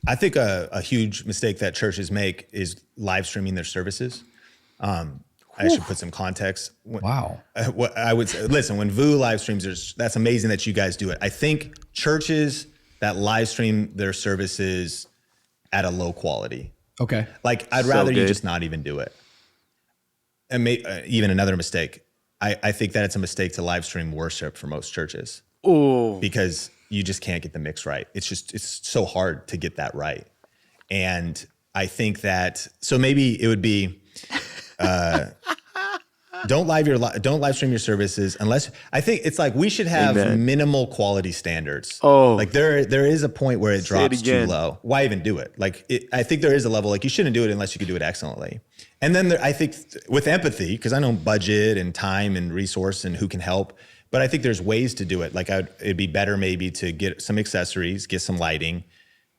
I think a huge mistake that churches make is live streaming their services. I should put some context. Wow. What I would say, listen, when VU live streams, that's amazing that you guys do it. I think churches that live stream their services at a low quality, Okay. like I'd So rather you good. just not even do it. And even another mistake, I think that it's a mistake to live stream worship for most churches Oh, because you just can't get the mix right. It's so hard to get that right. And I think that, so maybe it would be, don't live stream your services unless, I think it's like we should have Amen. minimal quality standards. Oh. Like there is a point where it Say it drops too again. low. Why even do it? I think there is a level, like you shouldn't do it unless you can do it excellently. And then I think with empathy, because I know budget and time and resource and who can help, but I think there's ways to do it. Like it'd be better maybe to get some accessories, get some lighting,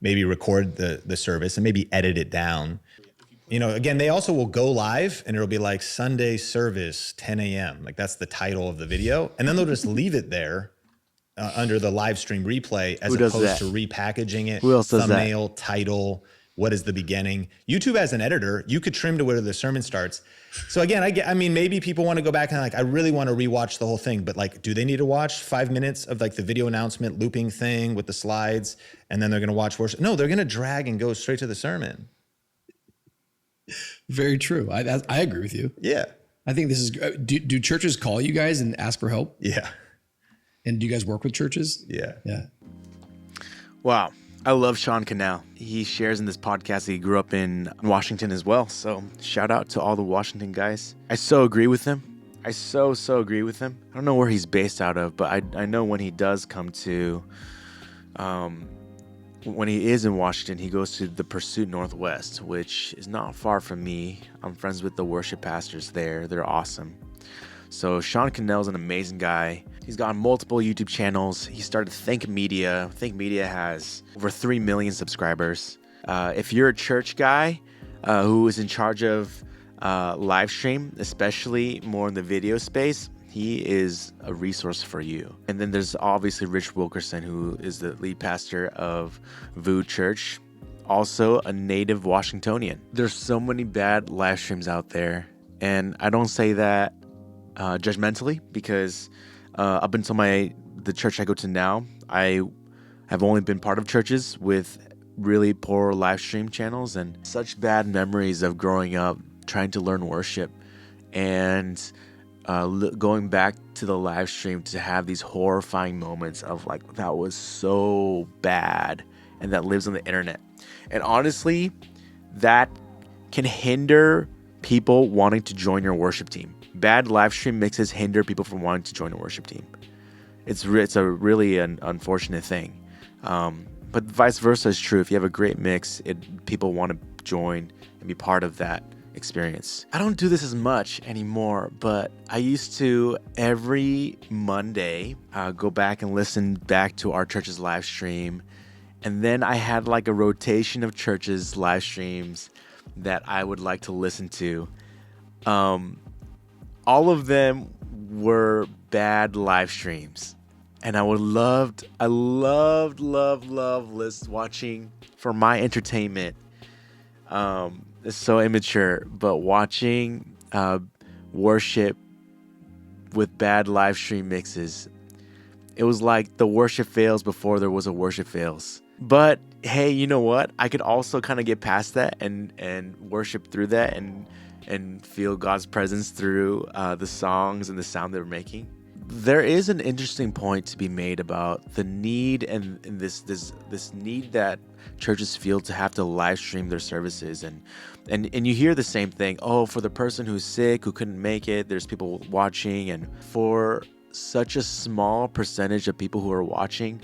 maybe record the service and maybe edit it down. You know, again, they also will go live and it'll be like Sunday service, 10 a.m. Like that's the title of the video. And then they'll just leave it there under the live stream replay as Who does opposed that? to repackaging it. Who else does that? Thumbnail, title, what is the beginning? YouTube as an editor, you could trim to where the sermon starts. So again, I mean, maybe people want to go back and like, I really want to rewatch the whole thing, but like, do they need to watch 5 minutes of like the video announcement looping thing with the slides? And then they're going to watch worship? No, they're going to drag and go straight to the sermon. Very true. I agree with you. Yeah. I think this is, do churches call you guys and ask for help? Yeah. And do you guys work with churches? Yeah. Yeah. wow. I love Sean Cannell. He shares in this podcast that he grew up in Washington as well. So shout out to all the Washington guys. I so agree with him. I so agree with him. I don't know where he's based out of, but I know when he does come to, when he is in Washington, he goes to the Pursuit Northwest, which is not far from me. I'm friends with the worship pastors there. They're awesome. So Sean Cannell's an amazing guy. He's got multiple YouTube channels. He started Think Media. Think Media has over 3 million subscribers. If you're a church guy who is in charge of live stream, especially more in the video space, he is a resource for you. And then there's obviously Rich Wilkerson, who is the lead pastor of VU Church, also a native Washingtonian. There's so many bad live streams out there, and I don't say that judgmentally, because up until the church I go to now, I have only been part of churches with really poor live stream channels, and such bad memories of growing up trying to learn worship and going back to the live stream to have these horrifying moments of like, that was so bad, and that lives on the internet. And honestly, that can hinder people wanting to join your worship team. Bad live stream mixes hinder people from wanting to join a worship team. It's a really an unfortunate thing. But vice versa is true. If you have a great mix, people want to join and be part of that experience. I don't do this as much anymore, but I used to every Monday go back and listen back to our church's live stream. And then I had like a rotation of churches' live streams that I would like to listen to. All of them were bad live streams. And I loved watching for my entertainment. It's so immature, but watching worship with bad live stream mixes, it was like the worship fails before there was a worship fails. But hey, you know what? I could also kind of get past that and worship through that and feel God's presence through the songs and the sound they were making. There is an interesting point to be made about the need and this need that churches feel to have to live stream their services, and you hear the same thing. Oh, for the person who's sick, who couldn't make it, there's people watching, and for such a small percentage of people who are watching,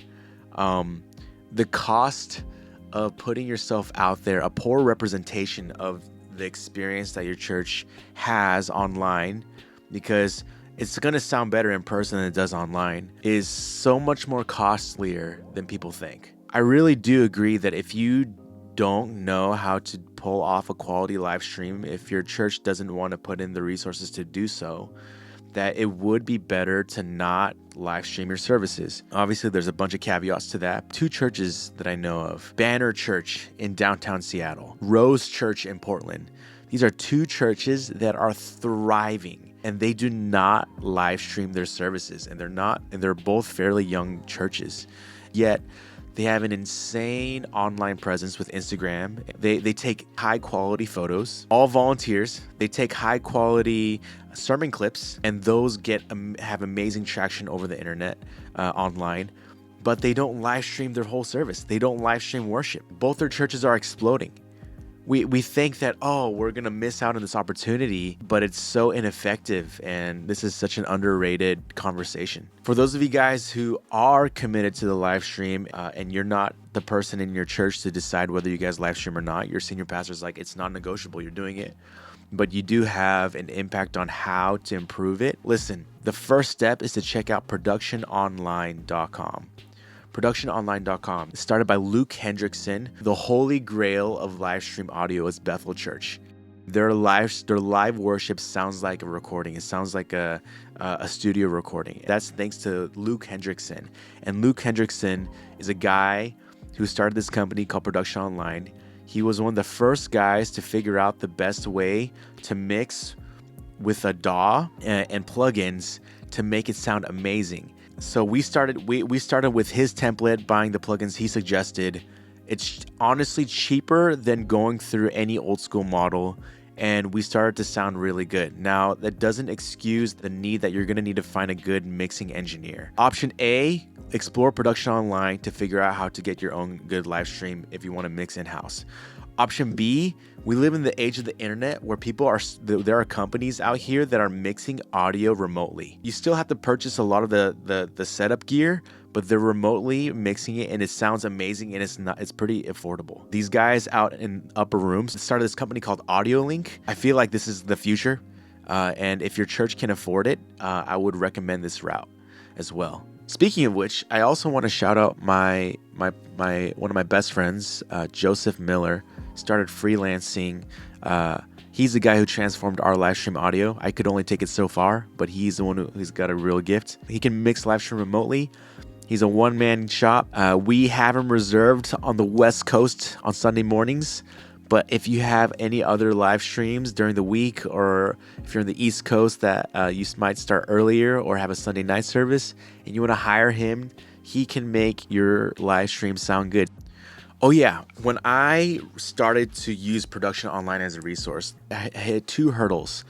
the cost of putting yourself out there, a poor representation of the experience that your church has online, because it's going to sound better in person than it does online, is so much more costlier than people think. I really do agree that if you don't know how to pull off a quality live stream, if your church doesn't want to put in the resources to do so, that it would be better to not live stream your services. Obviously, there's a bunch of caveats to that. 2 churches that I know of: Banner Church in downtown Seattle, Rose Church in Portland. These are 2 churches that are thriving, and they do not live stream their services, and they're both fairly young churches. Yet they have an insane online presence with Instagram. They take high quality photos, all volunteers. They take high quality sermon clips, and those have amazing traction over the internet, online. But they don't live stream their whole service. They don't live stream worship. Both their churches are exploding. We think that, oh, we're going to miss out on this opportunity, but it's so ineffective, and this is such an underrated conversation. For those of you guys who are committed to the live stream, and you're not the person in your church to decide whether you guys live stream or not, your senior pastor's like, it's not negotiable, you're doing it, but you do have an impact on how to improve it. Listen, the first step is to check out productiononline.com. productiononline.com. Started by Luke Hendrickson. The holy grail of live stream audio is Bethel Church. Their live worship sounds like a recording. It sounds like a studio recording. That's thanks to Luke Hendrickson. And Luke Hendrickson is a guy who started this company called Production Online. He was one of the first guys to figure out the best way to mix with a DAW and plugins to make it sound amazing. So we started with his template, buying the plugins he suggested. It's honestly cheaper than going through any old school model, and we started to sound really good. Now, that doesn't excuse the need that you're going to need to find a good mixing engineer. Option A, explore Production Online to figure out how to get your own good live stream if you want to mix in-house. Option B, we live in the age of the internet where there are companies out here that are mixing audio remotely. You still have to purchase a lot of the setup gear, but they're remotely mixing it, and it sounds amazing, and it's pretty affordable. These guys out in Upper Rooms started this company called AudioLink. I feel like this is the future, and if your church can afford it, I would recommend this route as well. Speaking of which, I also want to shout out my one of my best friends, Joseph Miller. Started freelancing. He's the guy who transformed our live stream audio. I could only take it so far, but he's the one who's got a real gift. He can mix live stream remotely. He's a one-man shop. We have him reserved on the West Coast on Sunday mornings. But if you have any other live streams during the week, or if you're on the East Coast that you might start earlier or have a Sunday night service and you want to hire him, he can make your live stream sound good. Oh yeah, when I started to use Production Online as a resource, I hit 2 hurdles.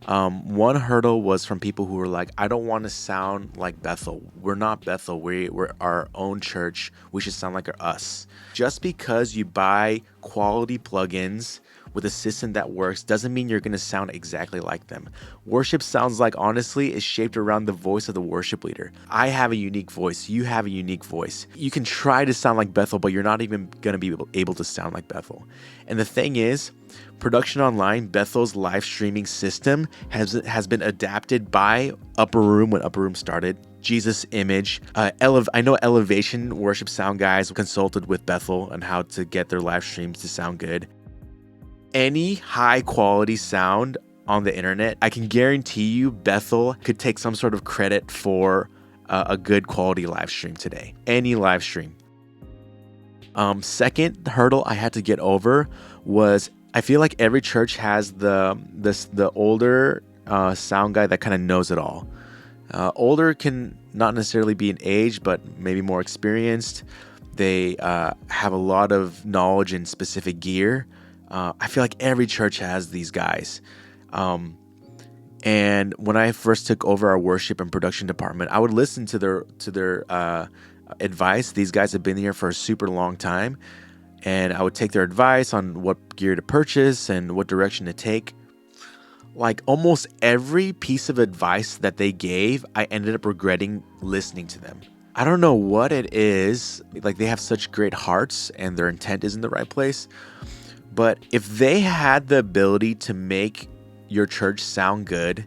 One hurdle was from people who were like, I don't want to sound like Bethel. We're not Bethel. We're our own church. We should sound like us. Just because you buy quality plugins with a system that works doesn't mean you're going to sound exactly like them. Worship sounds like, honestly, is shaped around the voice of the worship leader. I have a unique voice. You have a unique voice. You can try to sound like Bethel, but you're not even going to be able to sound like Bethel. And the thing is, Production Online, Bethel's live streaming system, has been adapted by Upper Room when Upper Room started. Jesus Image. I know Elevation Worship Sound guys consulted with Bethel on how to get their live streams to sound good. Any high quality sound on the internet, I can guarantee you Bethel could take some sort of credit for a good quality live stream today. Any live stream. Second hurdle I had to get over was, I feel like every church has the older sound guy that kind of knows it all. Older can not necessarily be in age, but maybe more experienced. They have a lot of knowledge in specific gear. I feel like every church has these guys. And when I first took over our worship and production department, I would listen to their advice. These guys have been here for a super long time, and I would take their advice on what gear to purchase and what direction to take. Like almost every piece of advice that they gave, I ended up regretting listening to them. I don't know what it is. Like, they have such great hearts and their intent is in the right place. But if they had the ability to make your church sound good,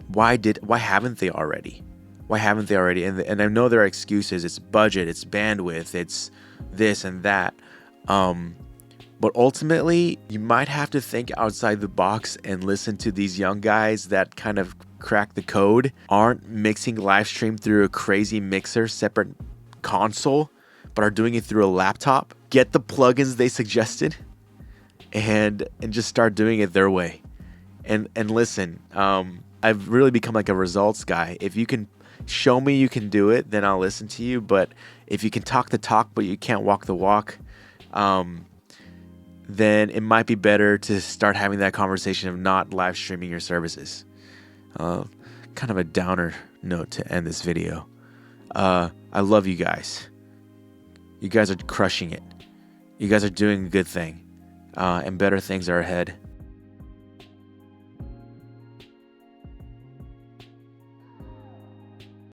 why haven't they already? Why haven't they already? And I know there are excuses. It's budget, it's bandwidth, it's this and that. But ultimately, you might have to think outside the box and listen to these young guys that kind of crack the code aren't mixing live stream through a crazy mixer, separate console, but are doing it through a laptop, get the plugins they suggested and just start doing it their way. And listen, I've really become like a results guy. If you can show me you can do it, then I'll listen to you. But if you can talk the talk, but you can't walk the walk, then it might be better to start having that conversation of not live streaming your services. Kind of a downer note to end this video. I love you guys. You guys are crushing it. You guys are doing a good thing. And better things are ahead.